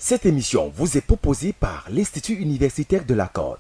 Cette émission vous est proposée par l'Institut universitaire de la Côte.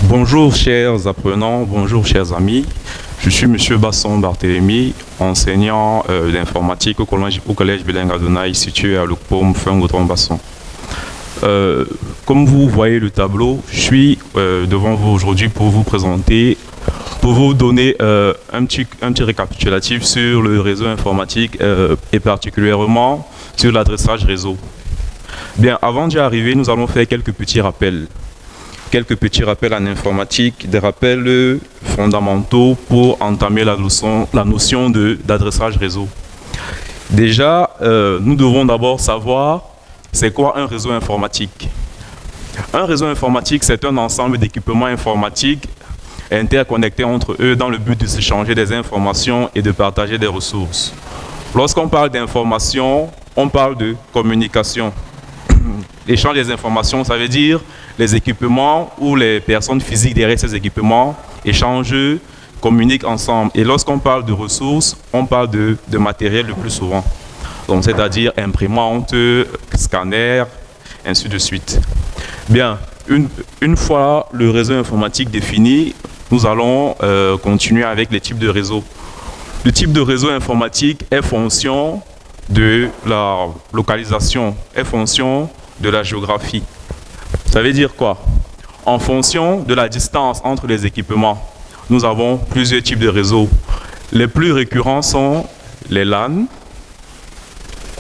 Bonjour chers apprenants, bonjour chers amis. Je suis Monsieur Basson Barthélémy, enseignant d'informatique au collège bilingue Adonai situé à l'Ukpom, Fin-Gautron-Basson. Comme vous voyez le tableau, je suis devant vous aujourd'hui pour vous présenter, pour vous donner un petit récapitulatif sur le réseau informatique et particulièrement sur l'adressage réseau. Bien, avant d'y arriver, nous allons faire quelques petits rappels. Quelques petits rappels en informatique, des rappels fondamentaux pour entamer la notion d'adressage réseau. Déjà, nous devons d'abord savoir c'est quoi un réseau informatique. Un réseau informatique, c'est un ensemble d'équipements informatiques interconnectés entre eux dans le but de s'échanger des informations et de partager des ressources. Lorsqu'on parle d'information, on parle de communication. L'échange des informations, ça veut dire les équipements ou les personnes physiques derrière ces équipements échangent, communiquent ensemble. Et lorsqu'on parle de ressources, on parle de matériel le plus souvent. Donc, c'est-à-dire imprimante, scanner, ainsi de suite. Bien, une fois le réseau informatique défini, nous allons continuer avec les types de réseaux. Le type de réseau informatique est fonction de la localisation, est fonction de la géographie. Ça veut dire quoi? En fonction de la distance entre les équipements, nous avons plusieurs types de réseaux. Les plus récurrents sont les LAN,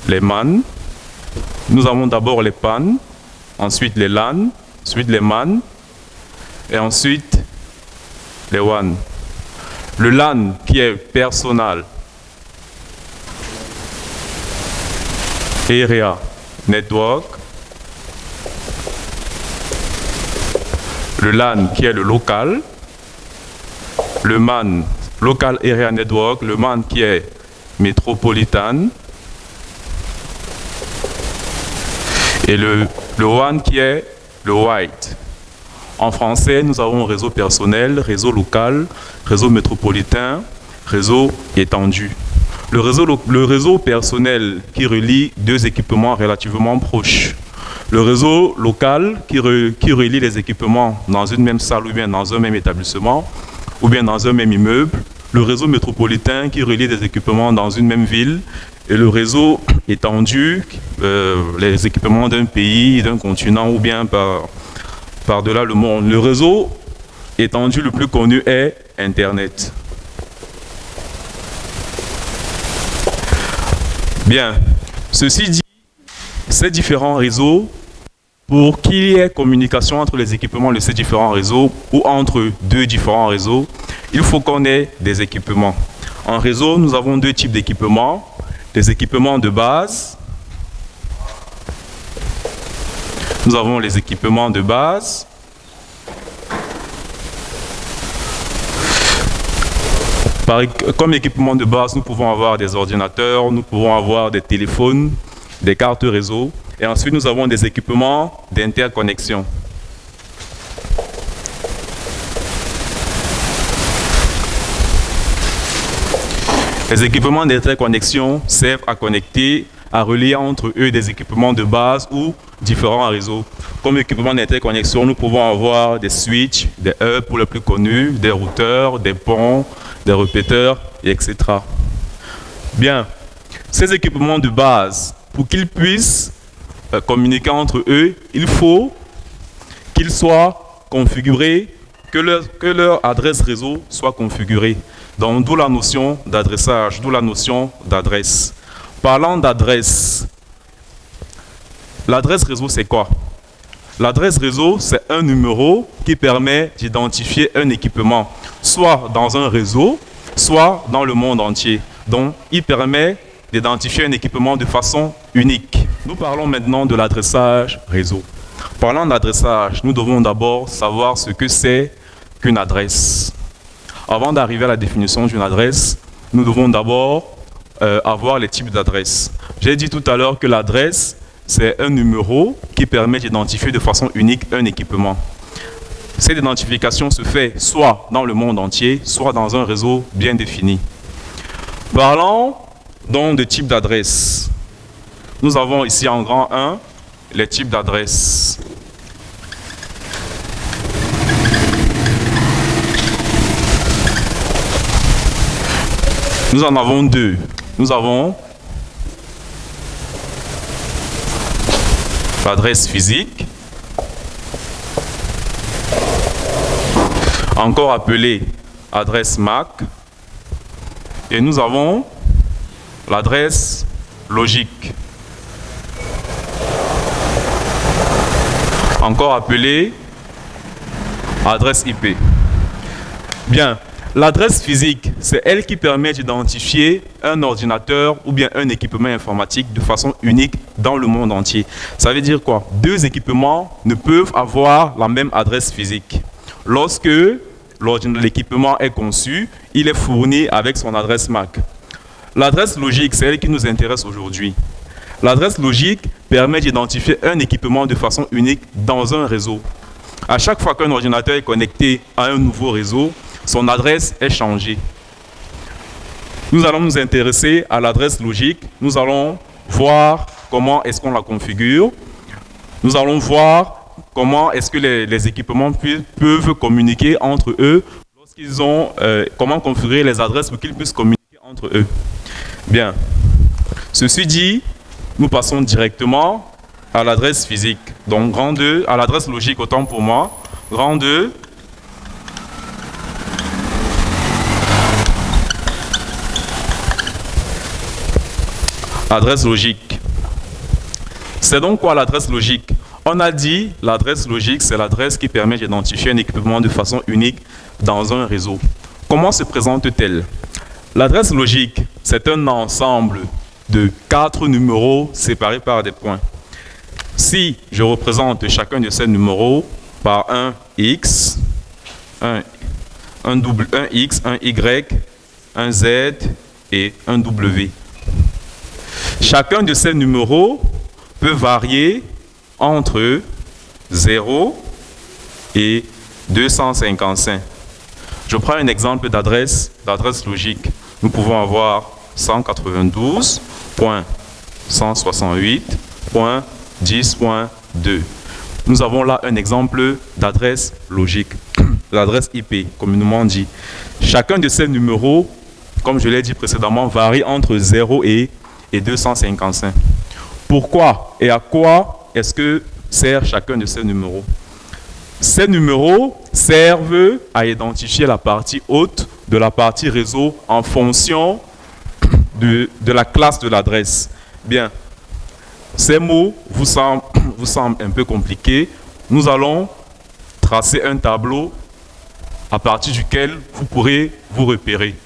les MAN. Nous avons d'abord les PAN, ensuite les LAN, ensuite les MAN et ensuite les WAN. Le LAN qui est Personal Area Network. Le LAN qui est le local, le MAN, Local Area Network, le MAN qui est métropolitain, et le WAN qui est le white. En français, nous avons réseau personnel, réseau local, réseau métropolitain, réseau étendu. Le réseau personnel qui relie deux équipements relativement proches. Le réseau local qui relie les équipements dans une même salle ou bien dans un même établissement ou bien dans un même immeuble. Le réseau métropolitain qui relie des équipements dans une même ville. Et le réseau étendu, les équipements d'un pays, d'un continent ou bien par-delà le monde. Le réseau étendu le plus connu est Internet. Bien, ceci dit, ces différents réseaux, pour qu'il y ait communication entre les équipements de ces différents réseaux ou entre deux différents réseaux, il faut qu'on ait des équipements. En réseau, nous avons deux types d'équipements. Les équipements de base. Nous avons les équipements de base. Comme équipement de base, nous pouvons avoir des ordinateurs, nous pouvons avoir des téléphones, des cartes réseau. Et ensuite, nous avons des équipements d'interconnexion. Les équipements d'interconnexion servent à connecter, à relier entre eux des équipements de base ou différents réseaux. Comme équipement d'interconnexion, nous pouvons avoir des switches, des hubs pour les plus connus, des routeurs, des ponts, des répéteurs, etc. Bien, ces équipements de base, pour qu'ils puissent communiquer entre eux, il faut qu'ils soient configurés, que leur adresse réseau soit configurée. Donc, d'où la notion d'adressage, d'où la notion d'adresse. Parlant d'adresse, l'adresse réseau, c'est quoi? L'adresse réseau, c'est un numéro qui permet d'identifier un équipement, soit dans un réseau, soit dans le monde entier. Donc, il permet d'identifier un équipement de façon unique. Nous parlons maintenant de l'adressage réseau. Parlant d'adressage, nous devons d'abord savoir ce que c'est qu'une adresse. Avant d'arriver à la définition d'une adresse, nous devons d'abord avoir les types d'adresses. J'ai dit tout à l'heure que l'adresse, c'est un numéro qui permet d'identifier de façon unique un équipement. Cette identification se fait soit dans le monde entier, soit dans un réseau bien défini. Parlons donc de types d'adresses. Nous avons ici en grand 1 les types d'adresses. Nous en avons deux. Nous avons l'adresse physique, encore appelée adresse MAC, et nous avons l'adresse logique, encore appelée adresse IP. Bien, l'adresse physique, c'est elle qui permet d'identifier un ordinateur ou bien un équipement informatique de façon unique dans le monde entier. Ça veut dire quoi? Deux équipements ne peuvent avoir la même adresse physique. Lorsque l'équipement est conçu, il est fourni avec son adresse MAC. L'adresse logique, c'est elle qui nous intéresse aujourd'hui. L'adresse logique permet d'identifier un équipement de façon unique dans un réseau. À chaque fois qu'un ordinateur est connecté à un nouveau réseau, son adresse est changée. Nous allons nous intéresser à l'adresse logique. Nous allons voir comment est-ce qu'on la configure. Nous allons voir comment est-ce que les équipements peuvent communiquer entre eux lorsqu'ils ont comment configurer les adresses pour qu'ils puissent communiquer entre eux. Bien. Ceci dit, nous passons directement à l'adresse physique. Donc, grand 2, à l'adresse logique, autant pour moi. Grand 2. Adresse logique. C'est donc quoi l'adresse logique? On a dit l'adresse logique, c'est l'adresse qui permet d'identifier un équipement de façon unique dans un réseau. Comment se présente-t-elle? L'adresse logique, c'est un ensemble de 4 numéros séparés par des points. Si je représente chacun de ces numéros par un X, un X, un Y, un Z et un W. Chacun de ces numéros peut varier entre 0 et 255. Je prends un exemple d'adresse logique. Nous pouvons avoir 192.168.10.2. Nous avons là un exemple d'adresse logique, l'adresse IP, communément dit. Chacun de ces numéros, comme je l'ai dit précédemment, varie entre 0 et 255. Pourquoi et à quoi est-ce que sert chacun de ces numéros? Ces numéros servent à identifier la partie haute de la partie réseau en fonction de la classe de l'adresse. Bien, ces mots vous semblent un peu compliqués. Nous allons tracer un tableau à partir duquel vous pourrez vous repérer.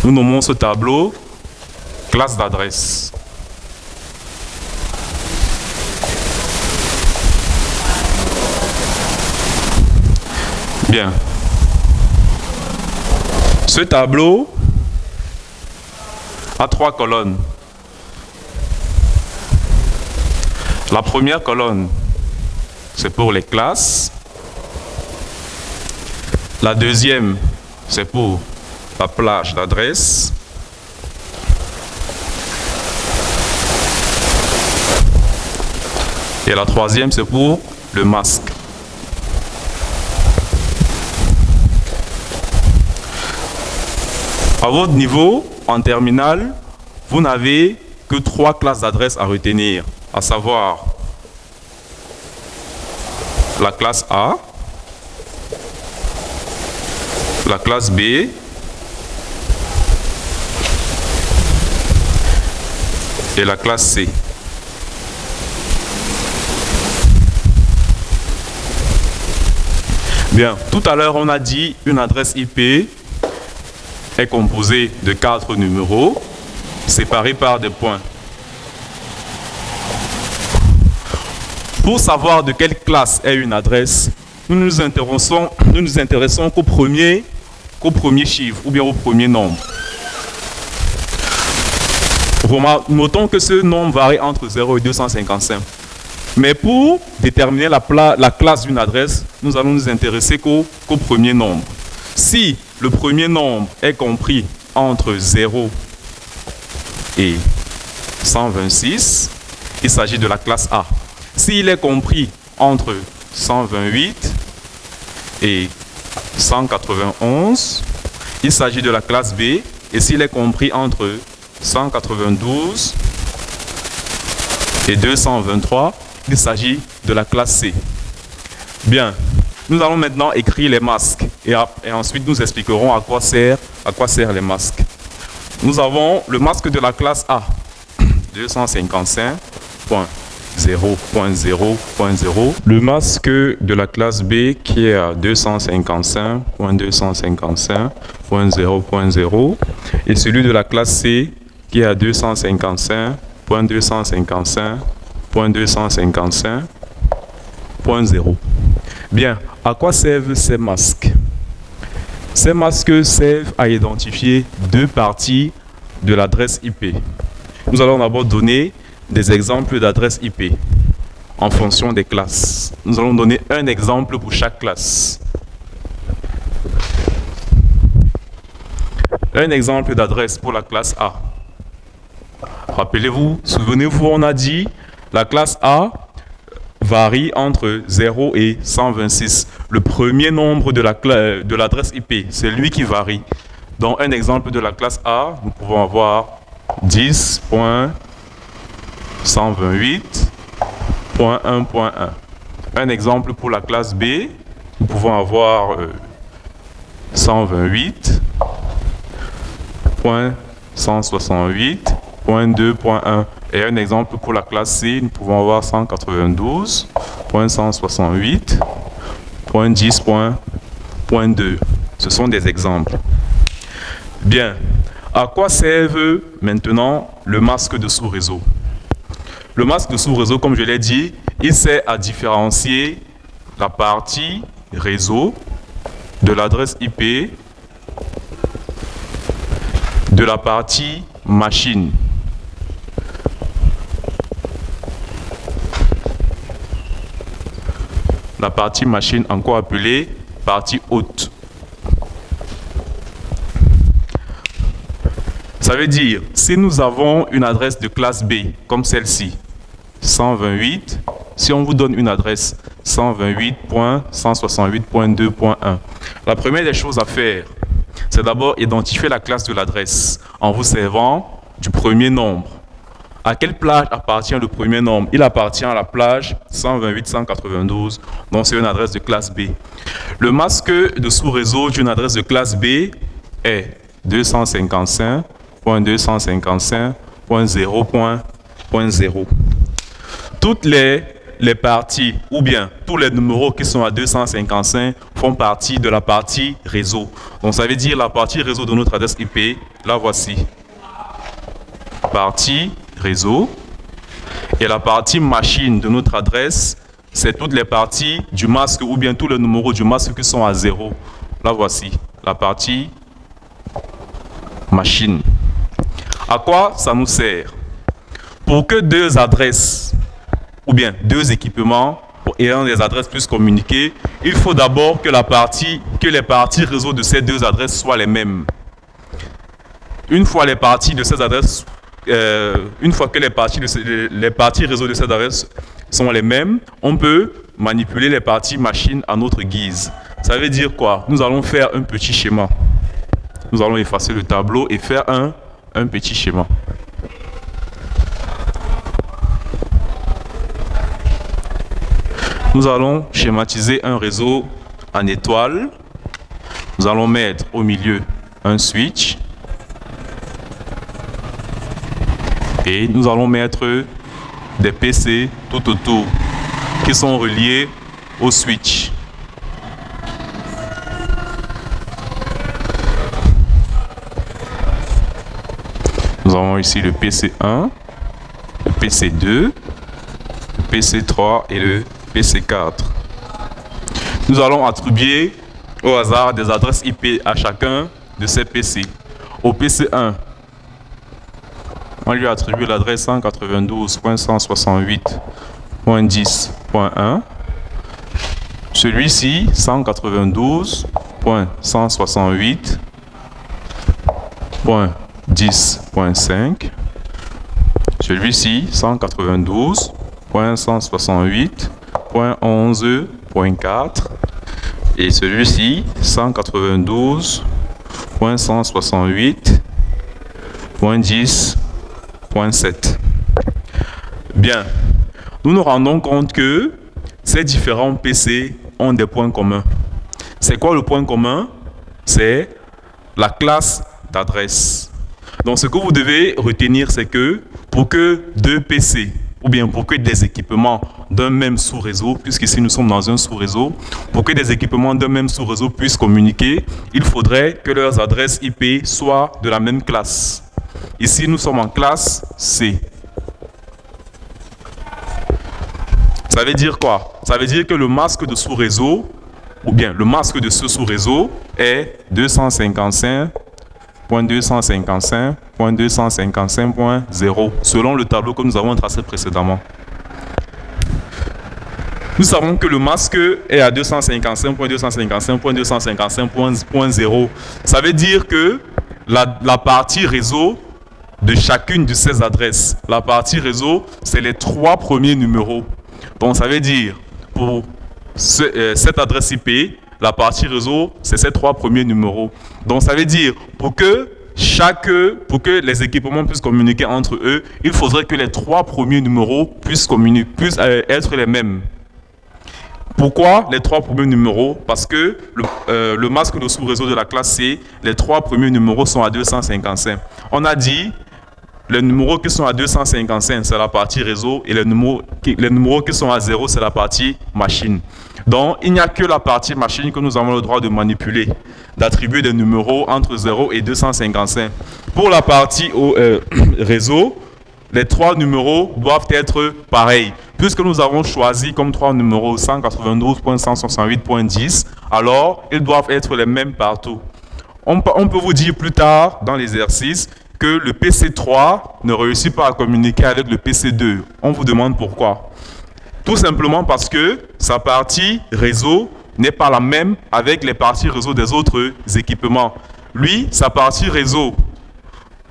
Nous nommons ce tableau classe d'adresse. Bien. Ce tableau a 3 colonnes. La première colonne, c'est pour les classes. La deuxième, c'est pour la plage d'adresse. Et la troisième, c'est pour le masque. À votre niveau, en terminale, vous n'avez que 3 classes d'adresse à retenir, à savoir la classe A, la classe B et la classe C. Bien, tout à l'heure, on a dit une adresse IP est composée de 4 numéros séparés par des points. Pour savoir de quelle classe est une adresse, nous nous intéressons qu'au premier chiffre ou bien au premier nombre. Notons que ce nombre varie entre 0 et 255. Mais pour déterminer la classe d'une adresse, nous allons nous intéresser qu'au premier nombre. Si le premier nombre est compris entre 0 et 126, il s'agit de la classe A. S'il est compris entre 128 et 191, il s'agit de la classe B. Et s'il est compris entre 192 et 223, il s'agit de la classe C. Bien, nous allons maintenant écrire les masques et ensuite nous expliquerons à quoi servent les masques. Nous avons le masque de la classe A, 255.0.0.0. Le masque de la classe B qui est à 255.255.0.0 et celui de la classe C qui est à 255.255.255.0. Bien, à quoi servent ces masques? Ces masques servent à identifier deux parties de l'adresse IP. Nous allons d'abord donner des exemples d'adresses IP en fonction des classes. Nous allons donner un exemple pour chaque classe. Un exemple d'adresse pour la classe A. Rappelez-vous, souvenez-vous, on a dit la classe A varie entre 0 et 126. Le premier nombre de l'adresse IP, c'est lui qui varie. Dans un exemple de la classe A, nous pouvons avoir 10.128.1.1. Un exemple pour la classe B, nous pouvons avoir 128.168.2.1. Et un exemple pour la classe C, nous pouvons avoir 192.168.10.2. Ce sont des exemples. Bien. À quoi servent maintenant le masque de sous-réseau? Le masque de sous-réseau, comme je l'ai dit, il sert à différencier la partie réseau de l'adresse IP de la partie machine. La partie machine, encore appelée partie haute. Ça veut dire, si nous avons une adresse de classe B, comme celle-ci, 128, si on vous donne une adresse 128.168.2.1, la première des choses à faire, c'est d'abord identifier la classe de l'adresse en vous servant du premier nombre. À quelle plage appartient le premier nombre? Il appartient à la plage 128.192, donc c'est une adresse de classe B. Le masque de sous-réseau d'une adresse de classe B est 255.255.0.0. Toutes les parties, ou bien tous les numéros qui sont à 255 font partie de la partie réseau. Donc ça veut dire la partie réseau de notre adresse IP, la voici. Partie réseau. Et la partie machine de notre adresse, c'est toutes les parties du masque ou bien tous les numéros du masque qui sont à 0. La voici, la partie machine. À quoi ça nous sert? Pour que deux adresses ou bien deux équipements ayant des adresses puissent communiquer, il faut d'abord que les parties réseau de ces deux adresses soient les mêmes. Une fois les parties de ces adresses, une fois que les parties réseau de ces adresses sont les mêmes, on peut manipuler les parties machines à notre guise. Ça veut dire quoi? Nous allons faire un petit schéma. Nous allons effacer le tableau et faire un petit schéma. Nous allons schématiser un réseau en étoile. Nous allons mettre au milieu un switch. Et nous allons mettre des PC tout autour qui sont reliés au switch. avons ici le PC1, le PC2, le PC3 et le PC4. Nous allons attribuer au hasard des adresses IP à chacun de ces PC. Au PC1, on lui attribue l'adresse 192.168.10.1. Celui-ci, 192.168.10.5. Celui-ci, 192.168.11.4. Et celui-ci, 192.168.10.7. Bien, nous nous rendons compte que ces différents PC ont des points communs. C'est quoi le point commun? C'est la classe d'adresse. Donc ce que vous devez retenir, c'est que pour que deux PC, ou bien pour que des équipements d'un même sous-réseau, puisqu'ici nous sommes dans un sous-réseau, pour que des équipements d'un même sous-réseau puissent communiquer, il faudrait que leurs adresses IP soient de la même classe. Ici, nous sommes en classe C. Ça veut dire quoi? Ça veut dire que le masque de sous-réseau, ou bien le masque de ce sous-réseau est 255.255.255.0 selon le tableau que nous avons tracé précédemment. Nous savons que le masque est à 255.255.255.0. Ça veut dire que la partie réseau de chacune de ces adresses, la partie réseau, c'est les 3 premiers numéros. Donc ça veut dire pour cette adresse IP, la partie réseau, c'est ces 3 premiers numéros. Donc ça veut dire pour que les équipements puissent communiquer entre eux, il faudrait que les 3 premiers numéros puissent être les mêmes. Pourquoi les 3 premiers numéros? Parce que le masque de sous-réseau de la classe C, les 3 premiers numéros sont à 255. On a dit les numéros qui sont à 255, c'est la partie réseau, et les numéros qui sont à 0, c'est la partie machine. Donc, il n'y a que la partie machine que nous avons le droit de manipuler, d'attribuer des numéros entre 0 et 255. Pour la partie réseau, les 3 numéros doivent être pareils. Puisque nous avons choisi comme 3 numéros 192.168.10, alors ils doivent être les mêmes partout. On peut vous dire plus tard dans l'exercice que le PC3 ne réussit pas à communiquer avec le PC2. On vous demande pourquoi. Tout simplement parce que sa partie réseau n'est pas la même avec les parties réseau des autres équipements. Lui, sa partie réseau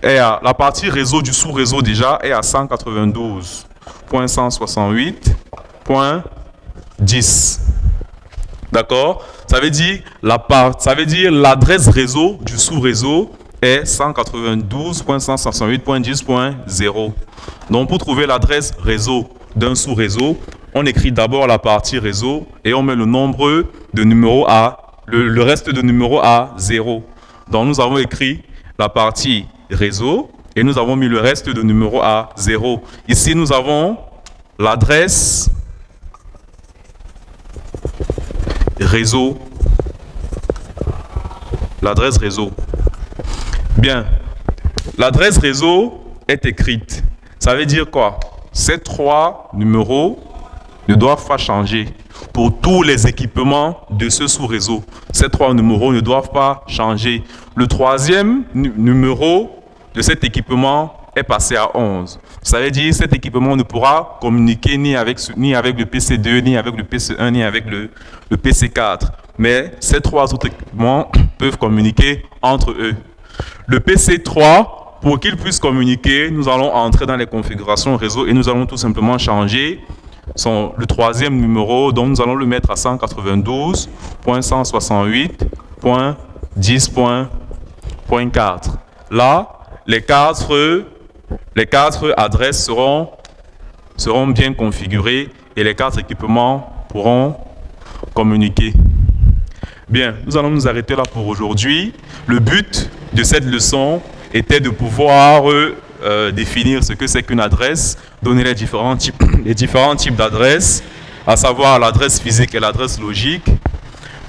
la partie réseau du sous-réseau déjà est à 192.168.10. D'accord? Ça veut dire l'adresse réseau du sous-réseau est 192.168.10.0. Donc pour trouver l'adresse réseau d'un sous-réseau, on écrit d'abord la partie réseau et on met le nombre de numéros le reste de numéros à 0. Donc nous avons écrit la partie réseau et nous avons mis le reste de numéros à 0. Ici nous avons l'adresse réseau. L'adresse réseau. Bien, l'adresse réseau est écrite. Ça veut dire quoi? Ces 3 numéros ne doivent pas changer pour tous les équipements de ce sous-réseau. Ces 3 numéros ne doivent pas changer. Le 3e numéro de cet équipement est passé à 11. Ça veut dire que cet équipement ne pourra communiquer ni avec le PC2, ni avec le PC1, ni avec le PC4. Mais ces 3 autres équipements peuvent communiquer entre eux. Le PC3, pour qu'il puisse communiquer, nous allons entrer dans les configurations réseau et nous allons tout simplement changer le 3e numéro, donc nous allons le mettre à 192.168.10.4. Là, les 4 adresses seront bien configurées et les 4 équipements pourront communiquer. Bien, nous allons nous arrêter là pour aujourd'hui. Le but de cette leçon était de pouvoir définir ce que c'est qu'une adresse, donner les différents types d'adresses, à savoir l'adresse physique et l'adresse logique.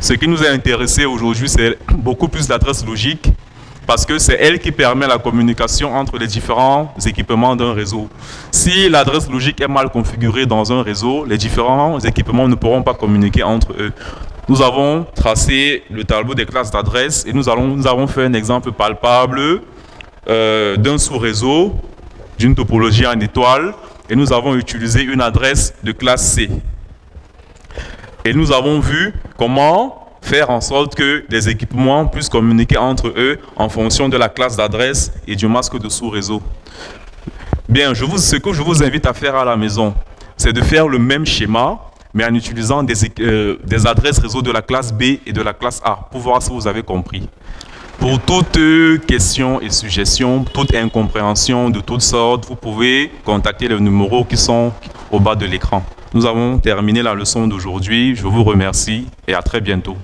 Ce qui nous a intéressé aujourd'hui, c'est beaucoup plus l'adresse logique. parce que c'est elle qui permet la communication entre les différents équipements d'un réseau. Si l'adresse logique est mal configurée dans un réseau, les différents équipements ne pourront pas communiquer entre eux. Nous avons tracé le tableau des classes d'adresses et nous avons fait un exemple palpable d'un sous-réseau, d'une topologie en étoile, et nous avons utilisé une adresse de classe C. Et nous avons vu comment faire en sorte que les équipements puissent communiquer entre eux en fonction de la classe d'adresse et du masque de sous-réseau. Bien, ce que je vous invite à faire à la maison, c'est de faire le même schéma, mais en utilisant des adresses réseau de la classe B et de la classe A, pour voir si vous avez compris. Pour toute question et suggestion, toute incompréhension de toutes sortes, vous pouvez contacter les numéros qui sont au bas de l'écran. Nous avons terminé la leçon d'aujourd'hui. Je vous remercie et à très bientôt.